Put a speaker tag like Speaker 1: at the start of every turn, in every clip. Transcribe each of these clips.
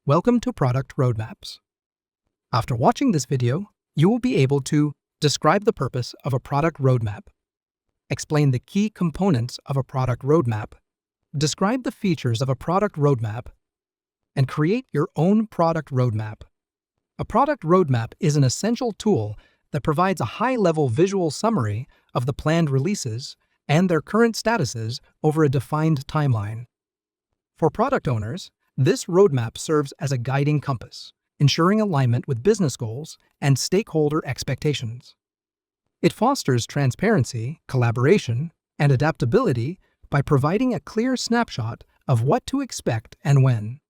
Speaker 1: Welcome to Product Roadmaps. After watching this video, you will be able to describe the purpose of a product roadmap, explain the key components of a product roadmap, describe the features of a product roadmap, and create your own product roadmap. A product roadmap is an essential tool that provides a high-level visual summary of the planned releases and their current statuses over a defined timeline. For product owners, this roadmap serves as a guiding compass, ensuring alignment with business goals and stakeholder expectations. It fosters transparency, collaboration, and adaptability by providing a clear snapshot of what to expect and when.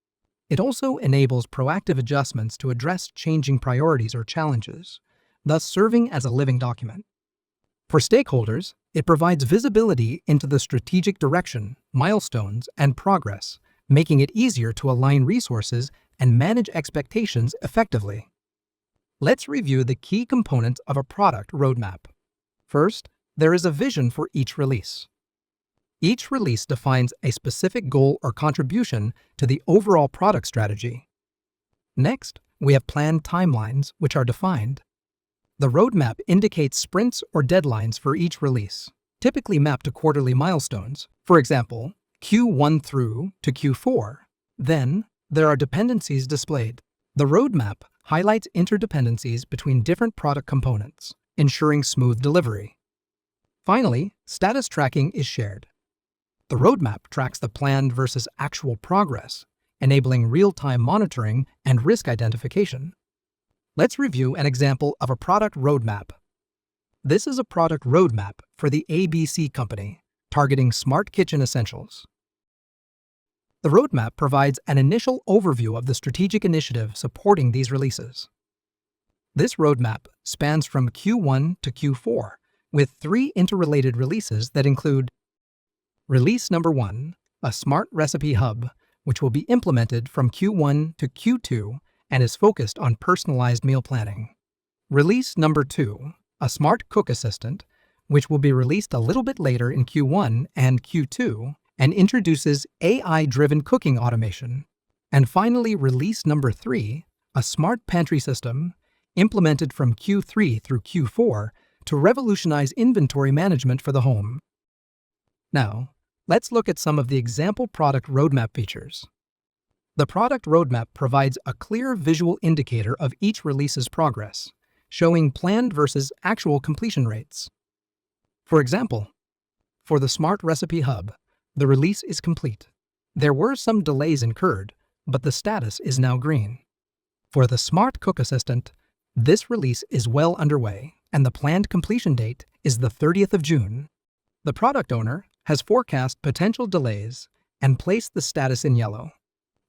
Speaker 1: It also enables proactive adjustments to address changing priorities or challenges, thus serving as a living document. For stakeholders, it provides visibility into the strategic direction, milestones, and progress, making it easier to align resources and manage expectations effectively. Let's review the key components of a product roadmap. First, there is a vision for each release. Each release defines a specific goal or contribution to the overall product strategy. Next, we have planned timelines, which are defined. The roadmap indicates sprints or deadlines for each release, typically mapped to quarterly milestones. For example, Q1 through to Q4. Then, there are dependencies displayed. The roadmap highlights interdependencies between different product components, ensuring smooth delivery. Finally, status tracking is shared. The roadmap tracks the planned versus actual progress, enabling real-time monitoring and risk identification. Let's review an example of a product roadmap. This is a product roadmap for the ABC Company, targeting smart kitchen essentials. The roadmap provides an initial overview of the strategic initiative supporting these releases. This roadmap spans from Q1 to Q4, with 3 interrelated releases that include Release number 1, a Smart Recipe Hub, which will be implemented from Q1 to Q2 and is focused on personalized meal planning. Release number 2, a Smart Cook Assistant, which will be released a little bit later in Q1 and Q2 and introduces AI-driven cooking automation. And finally, release number 3, a Smart Pantry System, implemented from Q3 through Q4 to revolutionize inventory management for the home. Now, let's look at some of the example product roadmap features. The product roadmap provides a clear visual indicator of each release's progress, showing planned versus actual completion rates. For example, for the Smart Recipe Hub, the release is complete. There were some delays incurred, but the status is now green. For the Smart Cook Assistant, this release is well underway, and the planned completion date is the 30th of June. The product owner has forecast potential delays and placed the status in yellow.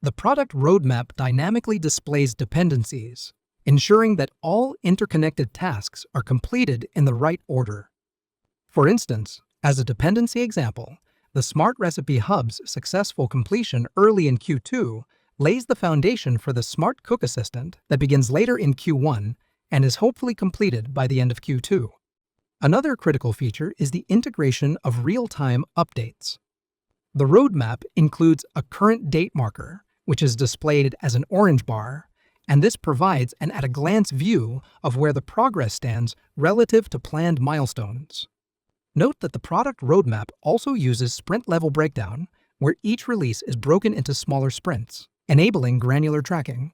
Speaker 1: The product roadmap dynamically displays dependencies, ensuring that all interconnected tasks are completed in the right order. For instance, as a dependency example, the Smart Recipe Hub's successful completion early in Q2 lays the foundation for the Smart Cook Assistant that begins later in Q1 and is hopefully completed by the end of Q2. Another critical feature is the integration of real-time updates. The roadmap includes a current date marker, which is displayed as an orange bar, and this provides an at-a-glance view of where the progress stands relative to planned milestones. Note that the product roadmap also uses sprint-level breakdown, where each release is broken into smaller sprints, enabling granular tracking.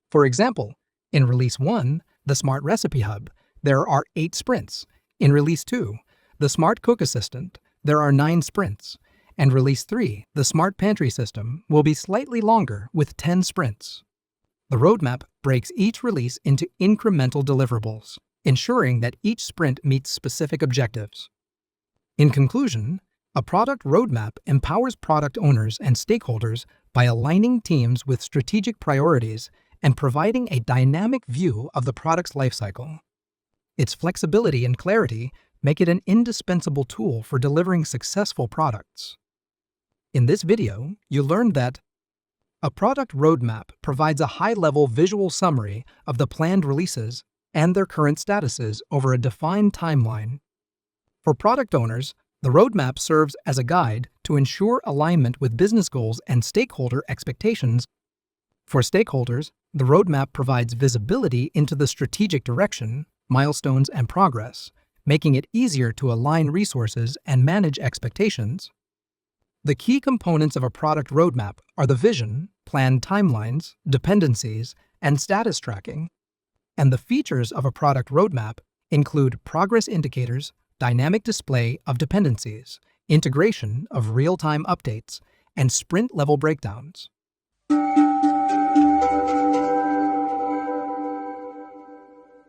Speaker 1: For example, in Release 1, the Smart Recipe Hub, there are 8 sprints. In Release 2, the Smart Cook Assistant, there are 9 sprints. And Release 3, the Smart Pantry System, will be slightly longer with 10 sprints. The roadmap breaks each release into incremental deliverables, ensuring that each sprint meets specific objectives. In conclusion, a product roadmap empowers product owners and stakeholders by aligning teams with strategic priorities and providing a dynamic view of the product's lifecycle. Its flexibility and clarity make it an indispensable tool for delivering successful products. In this video, you learned that a product roadmap provides a high-level visual summary of the planned releases and their current statuses over a defined timeline. For product owners, the roadmap serves as a guide to ensure alignment with business goals and stakeholder expectations. For stakeholders, the roadmap provides visibility into the strategic direction, milestones, and progress, making it easier to align resources and manage expectations. The key components of a product roadmap are the vision, planned timelines, dependencies, and status tracking. And the features of a product roadmap include progress indicators, dynamic display of dependencies, integration of real-time updates, and sprint-level breakdowns.